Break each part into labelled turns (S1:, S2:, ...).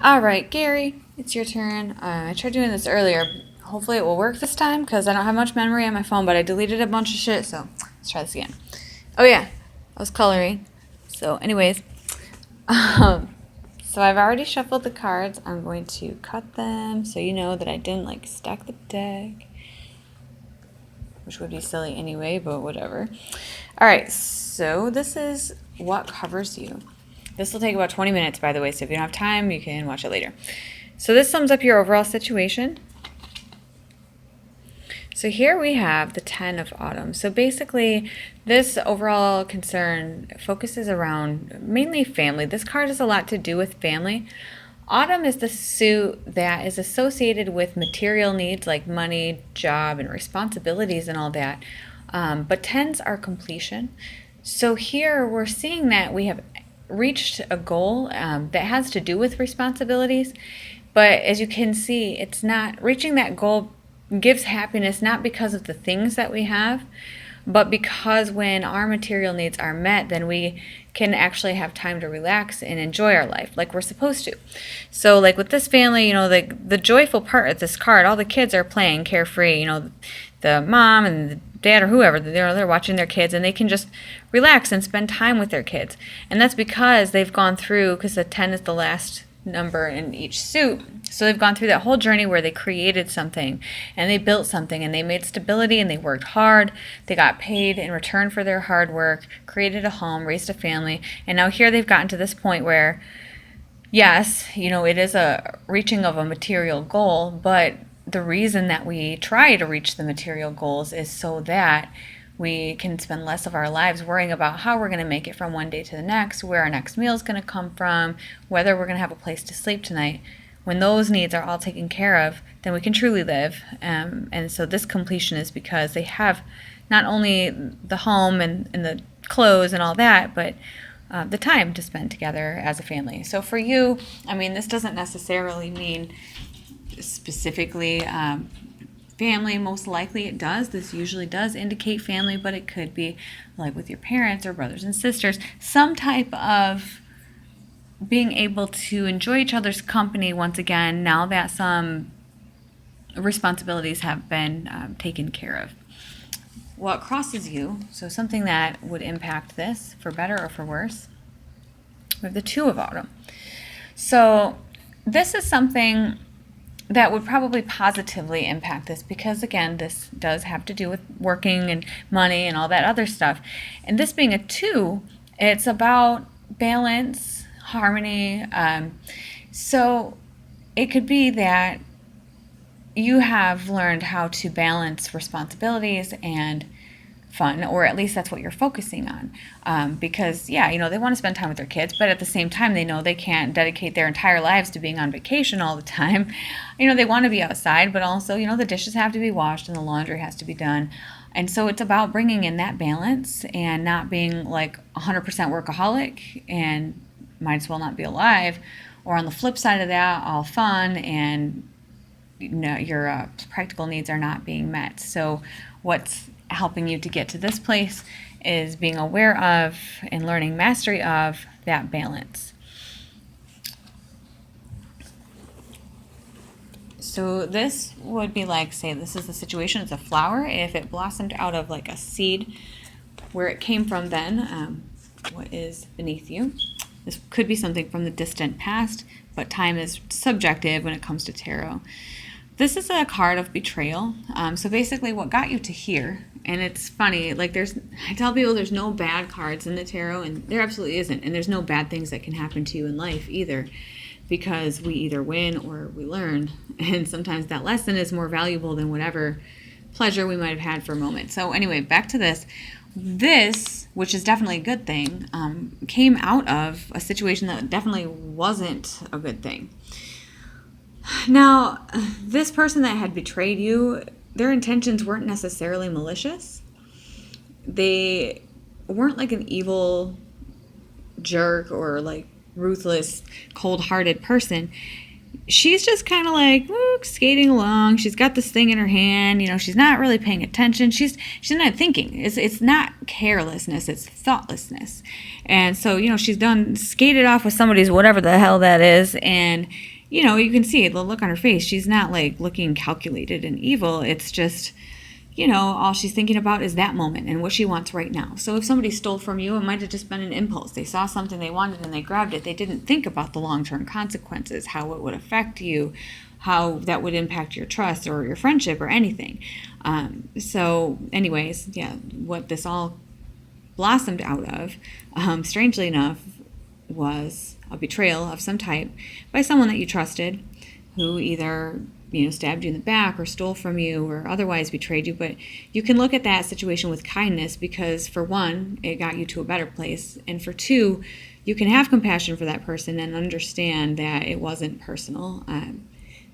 S1: All right, Gary, it's your turn. I tried doing this earlier. Hopefully, it will work this time because I don't have much memory on my phone, but I deleted a bunch of shit, so let's try this again. Oh, yeah, I was coloring. So, anyways, um, so I've already shuffled the cards. I'm going to cut them so you know that I didn't like stack the deck, which would be silly anyway, but whatever. All right, so this is what covers you. This will take about 20 minutes, by the way, so if you don't have time, you can watch it later. So this sums up your overall situation. So here we have the 10 of Autumn. So basically, this overall concern focuses around mainly family. This card has a lot to do with family. Autumn is the suit that is associated with material needs like money, job, and responsibilities and all that. But tens are completion. So here we're seeing that we have reached a goal that has to do with responsibilities. But as you can see, it's not reaching that goal gives happiness not because of the things that we have, but because when our material needs are met, then we can actually have time to relax and enjoy our life like we're supposed to. So like with this family, the joyful part of this card, all the kids are playing carefree, the mom and the dad or whoever, they're watching their kids and they can just relax and spend time with their kids. And that's because they've gone through, because the 10 is the last number in each suit. So they've gone through that whole journey where they created something and they built something and they made stability and they worked hard. They got paid in return for their hard work, created a home, raised a family. And now here they've gotten to this point where, yes, it is a reaching of a material goal, but the reason that we try to reach the material goals is so that we can spend less of our lives worrying about how we're going to make it from one day to the next, where our next meal is going to come from, whether we're going to have a place to sleep tonight. When those needs are all taken care of, then we can truly live. And so this completion is because they have not only the home and the clothes and all that, but the time to spend together as a family. So for you, this doesn't necessarily mean specifically family. Most likely it does. This usually does indicate family, but it could be like with your parents or brothers and sisters, some type of being able to enjoy each other's company once again now that some responsibilities have been taken care of. What crosses you, so something that would impact this for better or for worse, we have the 2 of Autumn. So this is something that would probably positively impact this because, again, this does have to do with working and money and all that other stuff. And this being a 2, it's about balance, harmony. So it could be that you have learned how to balance responsibilities and fun, or at least that's what you're focusing on. Because, they want to spend time with their kids, but at the same time, they know they can't dedicate their entire lives to being on vacation all the time. They want to be outside, but also, the dishes have to be washed and the laundry has to be done. And so it's about bringing in that balance and not being like 100% workaholic and might as well not be alive. Or on the flip side of that, all fun and your practical needs are not being met. So what's helping you to get to this place is being aware of and learning mastery of that balance. So this would be like, say, this is the situation, it's a flower. If it blossomed out of like a seed, where it came from then, what is beneath you. This could be something from the distant past, but time is subjective when it comes to tarot. This is a card of betrayal. So basically what got you to here, and it's funny, like I tell people there's no bad cards in the tarot, and there absolutely isn't. And there's no bad things that can happen to you in life either, because we either win or we learn. And sometimes that lesson is more valuable than whatever pleasure we might have had for a moment. So anyway, back to this. This, which is definitely a good thing, came out of a situation that definitely wasn't a good thing. Now, this person that had betrayed you, their intentions weren't necessarily malicious. They weren't like an evil jerk or like ruthless, cold-hearted person. she's just kind of like skating along. She's got this thing in her hand. She's not really paying attention. She's not thinking. It's not carelessness. It's thoughtlessness. And so, she's done skated off with somebody's whatever the hell that is. And, you can see the look on her face. She's not like looking calculated and evil. It's just, all she's thinking about is that moment and what she wants right now. So if somebody stole from you, it might have just been an impulse. They saw something they wanted and they grabbed it. They didn't think about the long-term consequences, how it would affect you, how that would impact your trust or your friendship or anything. So anyways, yeah, what this all blossomed out of, strangely enough, was a betrayal of some type by someone that you trusted, who either stabbed you in the back or stole from you or otherwise betrayed you. But you can look at that situation with kindness because, for one, it got you to a better place. And for two, you can have compassion for that person and understand that it wasn't personal.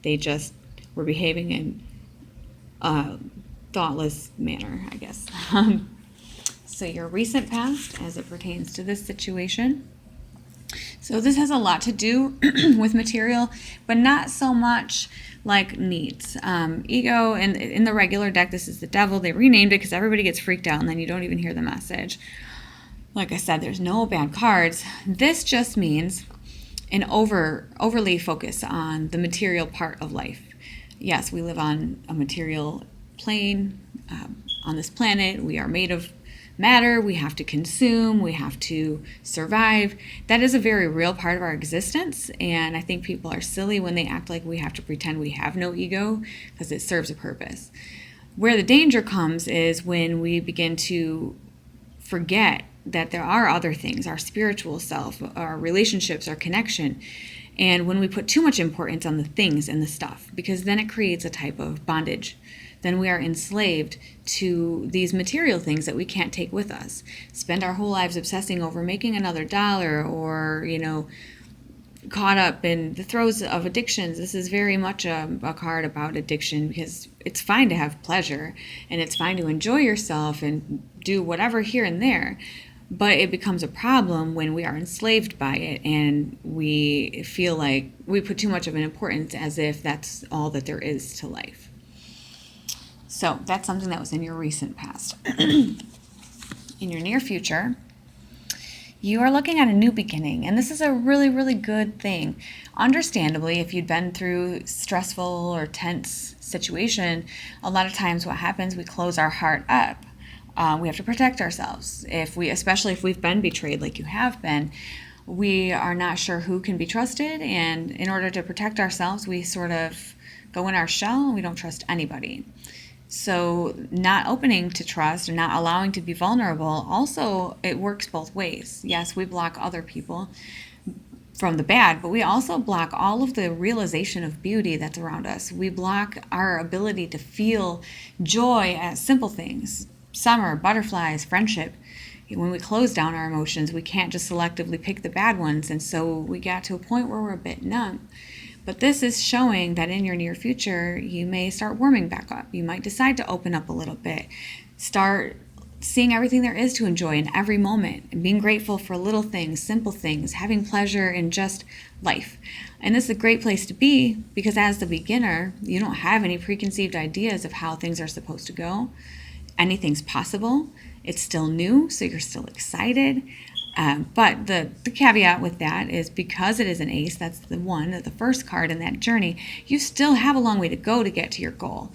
S1: They just were behaving in a thoughtless manner, I guess. So your recent past as it pertains to this situation. So this has a lot to do with material, but not so much like needs. Ego, and in the regular deck, this is the devil. They renamed it because everybody gets freaked out and then you don't even hear the message. Like I said, there's no bad cards. This just means an overly focus on the material part of life. Yes, we live on a material plane on this planet. We are made of matter. We have to consume. We have to survive. That is a very real part of our existence. And I think people are silly when they act like we have to pretend we have no ego because it serves a purpose. Where the danger comes is when we begin to forget that there are other things, our spiritual self, our relationships, our connection. And when we put too much importance on the things and the stuff, because then it creates a type of bondage. Then we are enslaved to these material things that we can't take with us. Spend our whole lives obsessing over making another dollar or, caught up in the throes of addictions. This is very much a card about addiction because it's fine to have pleasure and it's fine to enjoy yourself and do whatever here and there. But it becomes a problem when we are enslaved by it and we feel like we put too much of an importance as if that's all that there is to life. So that's something that was in your recent past. In your near future, you are looking at a new beginning, and this is a really, really good thing. Understandably, if you'd been through stressful or tense situation, a lot of times what happens, we close our heart up. We have to protect ourselves. Especially if we've been betrayed like you have been, we are not sure who can be trusted, and in order to protect ourselves, we sort of go in our shell and we don't trust anybody. So not opening to trust and not allowing to be vulnerable, also it works both ways. Yes, we block other people from the bad, but we also block all of the realization of beauty that's around us. We block our ability to feel joy at simple things, summer, butterflies, friendship. When we close down our emotions, we can't just selectively pick the bad ones, and so we got to a point where we're a bit numb. But this is showing that in your near future, you may start warming back up. You might decide to open up a little bit, start seeing everything there is to enjoy in every moment, and being grateful for little things, simple things, having pleasure in just life. And this is a great place to be because as the beginner, you don't have any preconceived ideas of how things are supposed to go. Anything's possible. It's still new, so you're still excited. But the caveat with that is because it is an ace, that's the first card in that journey, you still have a long way to go to get to your goal.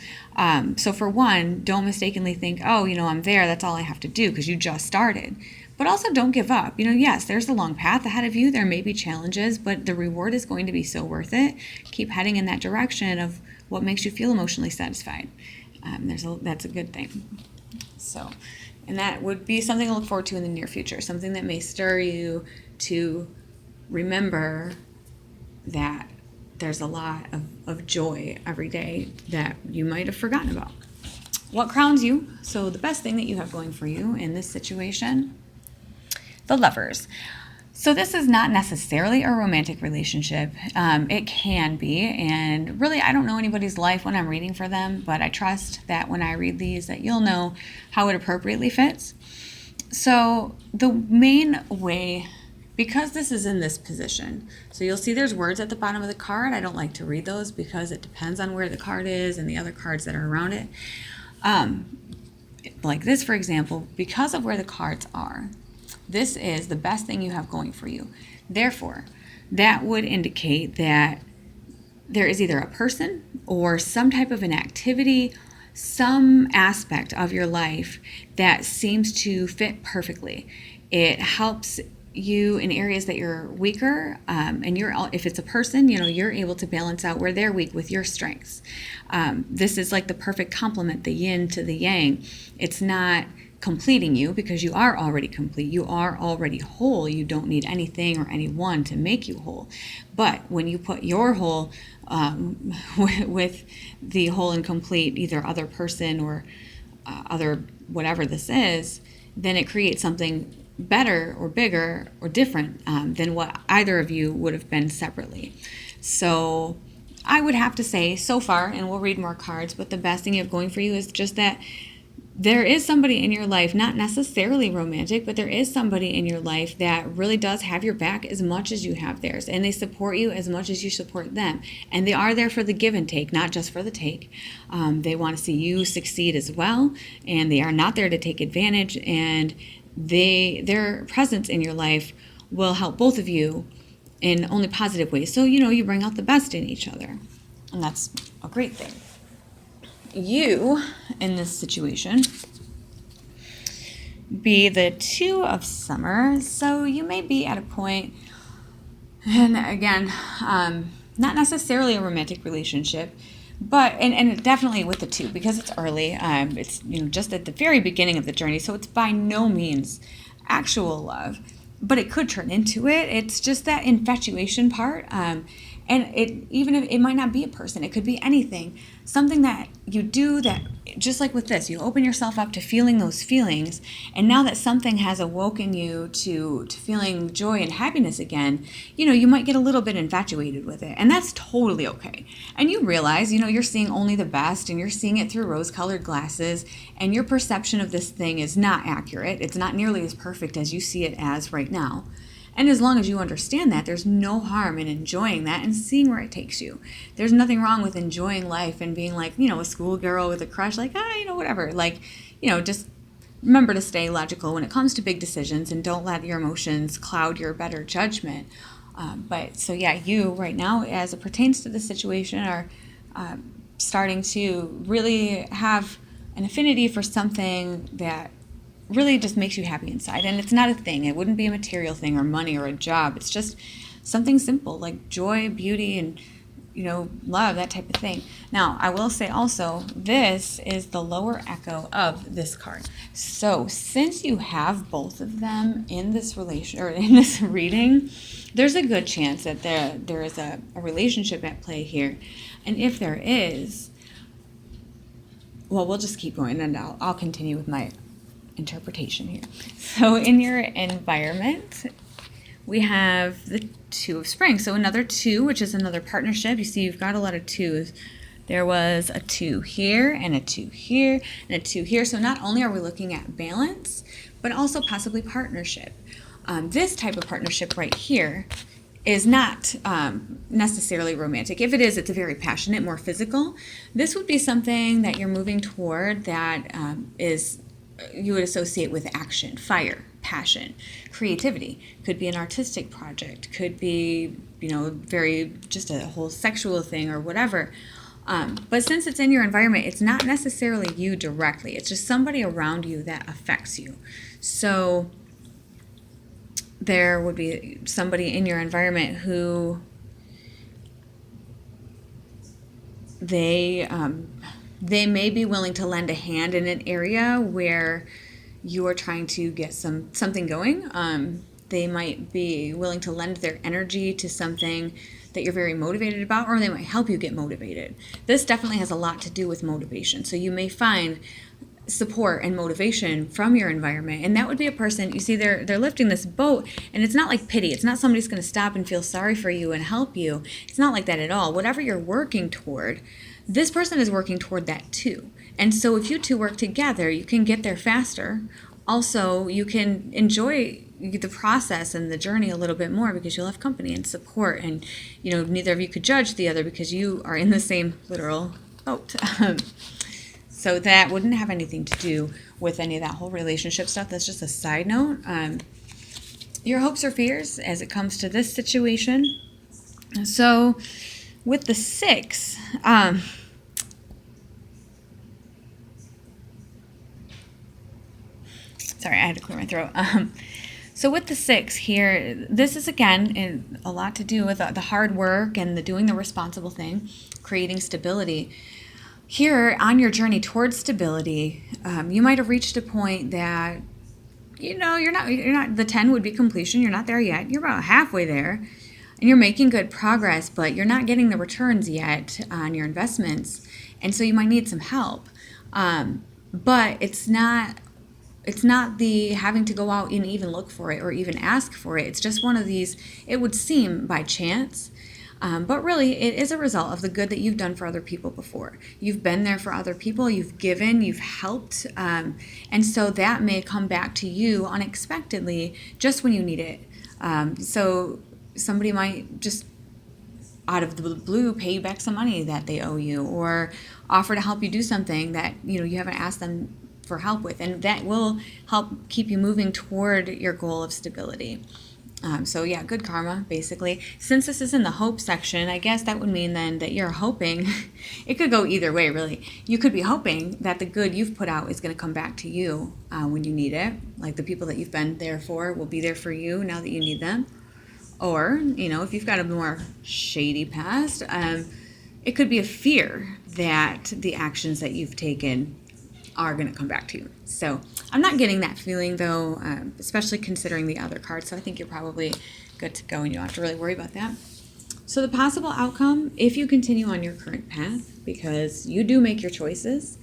S1: So for one, don't mistakenly think, I'm there, that's all I have to do, because you just started. But also don't give up. Yes, there's a long path ahead of you. There may be challenges, but the reward is going to be so worth it. Keep heading in that direction of what makes you feel emotionally satisfied. That's a good thing. So... And that would be something to look forward to in the near future, something that may stir you to remember that there's a lot of joy every day that you might have forgotten about. What crowns you? So the best thing that you have going for you in this situation, the Lovers. So this is not necessarily a romantic relationship. It can be, and really I don't know anybody's life when I'm reading for them, but I trust that when I read these that you'll know how it appropriately fits. So the main way because this is in this position, so you'll see there's words at the bottom of the card. I don't like to read those because it depends on where the card is and the other cards that are around it. Like this, for example, because of where the cards are, this is the best thing you have going for you. Therefore, that would indicate that there is either a person or some type of an activity, some aspect of your life that seems to fit perfectly. It helps you in areas that you're weaker, and if it's a person, you're able to balance out where they're weak with your strengths. This is like the perfect complement, the yin to the yang. It's not completing you because you are already complete. You are already whole. You don't need anything or anyone to make you whole. But when you put your whole with the whole and complete, either other person or other whatever this is, then it creates something better or bigger or different than what either of you would have been separately. So I would have to say so far, and we'll read more cards, but the best thing you have going for you is just that there is somebody in your life, not necessarily romantic, but there is somebody in your life that really does have your back as much as you have theirs, and they support you as much as you support them. And they are there for the give and take, not just for the take. They want to see you succeed as well, and they are not there to take advantage, and their presence in your life will help both of you in only positive ways. So, you bring out the best in each other, and that's a great thing. You, in this situation, be the Two of Summer. So you may be at a point, and again, not necessarily a romantic relationship, but and definitely with the two, because it's early. It's just at the very beginning of the journey, so it's by no means actual love, but it could turn into it. It's just that infatuation part. And even if it might not be a person, it could be anything, something that you do that, just like with this, you open yourself up to feeling those feelings. And now that something has awoken you to feeling joy and happiness again, you might get a little bit infatuated with it. And that's totally okay. And you realize, you're seeing only the best, and you're seeing it through rose-colored glasses. And your perception of this thing is not accurate. It's not nearly as perfect as you see it as right now. And as long as you understand that, there's no harm in enjoying that and seeing where it takes you. There's nothing wrong with enjoying life and being like, a schoolgirl with a crush, like, whatever. Like, just remember to stay logical when it comes to big decisions, and don't let your emotions cloud your better judgment. You right now, as it pertains to the situation, are starting to really have an affinity for something that really just makes you happy inside. And it's not a thing. It wouldn't be a material thing or money or a job. It's just something simple like joy, beauty, and love, that type of thing. Now, I will say also, this is the lower echo of this card. So since you have both of them in this relation or in this reading, there's a good chance that there is a relationship at play here. And if there is, well, we'll just keep going, and I'll continue with my interpretation here. So in your environment, we have the Two of Spring. So another two, which is another partnership. You see, you've got a lot of twos. There was a two here, and a two here, and a two here. So not only are we looking at balance, but also possibly partnership. This type of partnership right here is not necessarily romantic. If it is, it's a very passionate, more physical. This would be something that you're moving toward that you would associate with action, fire, passion, creativity. Could be an artistic project, could be, very just a whole sexual thing or whatever. But since it's in your environment, it's not necessarily you directly. It's just somebody around you that affects you. So there would be somebody in your environment who they may be willing to lend a hand in an area where you are trying to get something going. They might be willing to lend their energy to something that you're very motivated about, or they might help you get motivated. This definitely has a lot to do with motivation. So you may find support and motivation from your environment, and that would be a person, you see, they're lifting this boat, and it's not like pity. It's not somebody's going to stop and feel sorry for you and help you. It's not like that at all. Whatever you're working toward, this person is working toward that too. And so if you two work together, you can get there faster. Also, you can enjoy the process and the journey a little bit more because you'll have company and support, and neither of you could judge the other because you are in the same literal boat. So that wouldn't have anything to do with any of that whole relationship stuff. That's just a side note. Your hopes or fears as it comes to this situation. So with the 6, sorry, I had to clear my throat. So with the 6 here, this is again a lot to do with the hard work and the doing the responsible thing, creating stability. Here on your journey towards stability, you might have reached a point that you're not. The 10 would be completion. You're not there yet. You're about halfway there, and you're making good progress, but you're not getting the returns yet on your investments, and so you might need some help. But it's not the having to go out and even look for it or even ask for it. It's just one of these, it would seem by chance, but really it is a result of the good that you've done for other people before. You've been there for other people, you've given, you've helped, and so that may come back to you unexpectedly just when you need it. So somebody might just out of the blue pay you back some money that they owe you, or offer to help you do something that you haven't asked them for help with, and that will help keep you moving toward your goal of stability. So yeah, good karma, basically. Since this is in the hope section, I guess that would mean then that you're hoping, it could go either way, really. You could be hoping that the good you've put out is going to come back to you when you need it. Like the people that you've been there for will be there for you now that you need them. Or, if you've got a more shady past, it could be a fear that the actions that you've taken are going to come back to you. So I'm not getting that feeling though, especially considering the other cards. So I think you're probably good to go and you don't have to really worry about that. So the possible outcome, if you continue on your current path, because you do make your choices,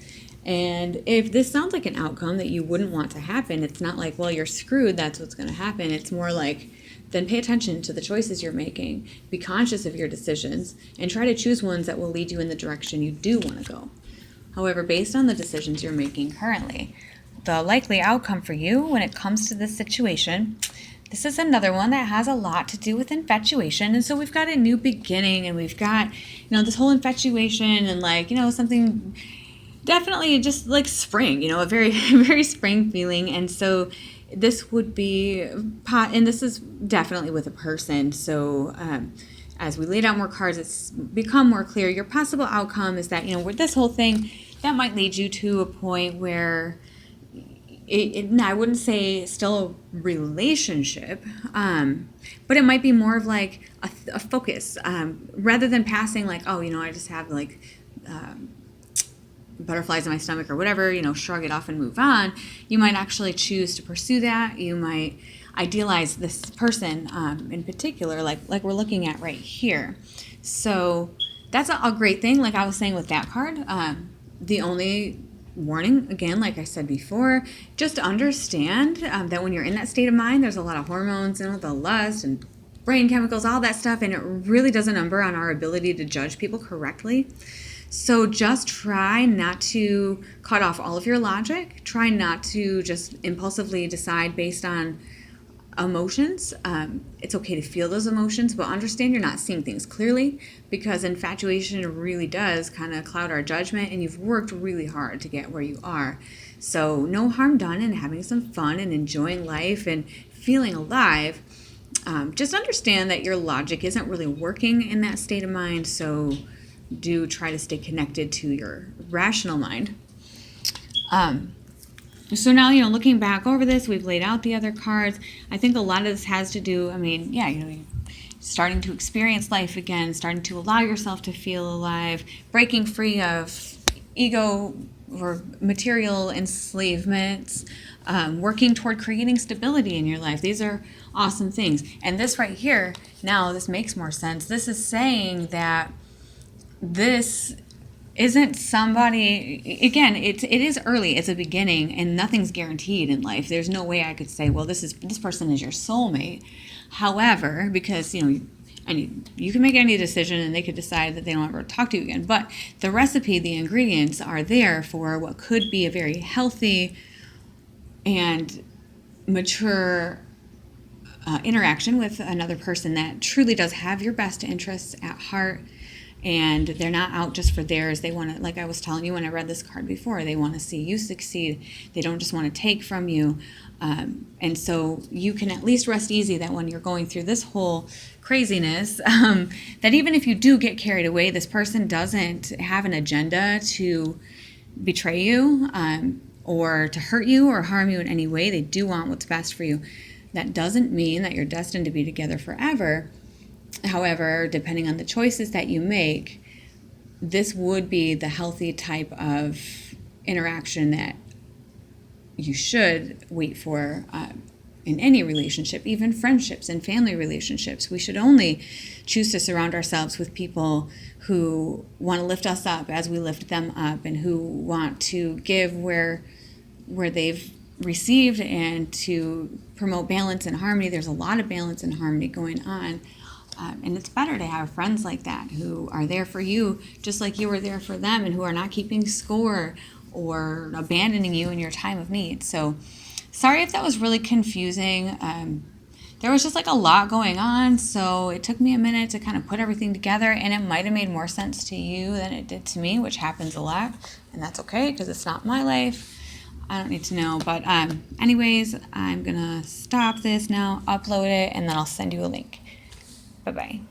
S1: and if this sounds like an outcome that you wouldn't want to happen, it's not like, well, you're screwed, that's what's going to happen. It's more like, then pay attention to the choices you're making, be conscious of your decisions, and try to choose ones that will lead you in the direction you do want to go. However, based on the decisions you're making currently, the likely outcome for you when it comes to this situation, this is another one that has a lot to do with infatuation. And so we've got a new beginning, and we've got, this whole infatuation and something definitely just like spring, a very, very spring feeling. And so this would be, and this is definitely with a person. So, as we laid out more cards, it's become more clear. Your possible outcome is that, with this whole thing, that might lead you to a point where I wouldn't say still a relationship, but it might be more of like a focus, rather than passing like, oh, I just have like butterflies in my stomach or whatever, shrug it off and move on. You might actually choose to pursue that. You might idealize this person in particular, like we're looking at right here. So that's a great thing. Like I was saying with that card, the only warning, again, like I said before, just understand that when you're in that state of mind, there's a lot of hormones, the lust and brain chemicals, all that stuff, and it really does a number on our ability to judge people correctly. So just try not to cut off all of your logic. Try not to just impulsively decide based on emotions. It's okay to feel those emotions, but understand you're not seeing things clearly, because infatuation really does kind of cloud our judgment, and you've worked really hard to get where you are. So no harm done in having some fun and enjoying life and feeling alive. Just understand that your logic isn't really working in that state of mind, so do try to stay connected to your rational mind. So now, looking back over this, we've laid out the other cards. I think a lot of this has to do, starting to experience life again, starting to allow yourself to feel alive, breaking free of ego or material enslavements, working toward creating stability in your life. These are awesome things. And this right here, now this makes more sense. This is saying that this isn't somebody, again, it is early, it's a beginning, and nothing's guaranteed in life. There's no way I could say, well, this person is your soulmate. However, because, you can make any decision and they could decide that they don't ever talk to you again. But the recipe, the ingredients are there for what could be a very healthy and mature interaction with another person that truly does have your best interests at heart, and they're not out just for theirs. They want to, like I was telling you when I read this card before, they want to see you succeed. They don't just want to take from you. And so you can at least rest easy that when you're going through this whole craziness, that even if you do get carried away, this person doesn't have an agenda to betray you, or to hurt you or harm you in any way. They do want what's best for you. That doesn't mean that you're destined to be together forever. However, depending on the choices that you make, this would be the healthy type of interaction that you should wait for in any relationship, even friendships and family relationships. We should only choose to surround ourselves with people who want to lift us up as we lift them up, and who want to give where they've received, and to promote balance and harmony. There's a lot of balance and harmony going on. And it's better to have friends like that who are there for you just like you were there for them, and who are not keeping score or abandoning you in your time of need. So sorry if that was really confusing. There was just like a lot going on, so it took me a minute to kind of put everything together, and it might have made more sense to you than it did to me, which happens a lot, and that's okay because it's not my life. I don't need to know. But anyways, I'm going to stop this now, upload it, and then I'll send you a link. Bye-bye.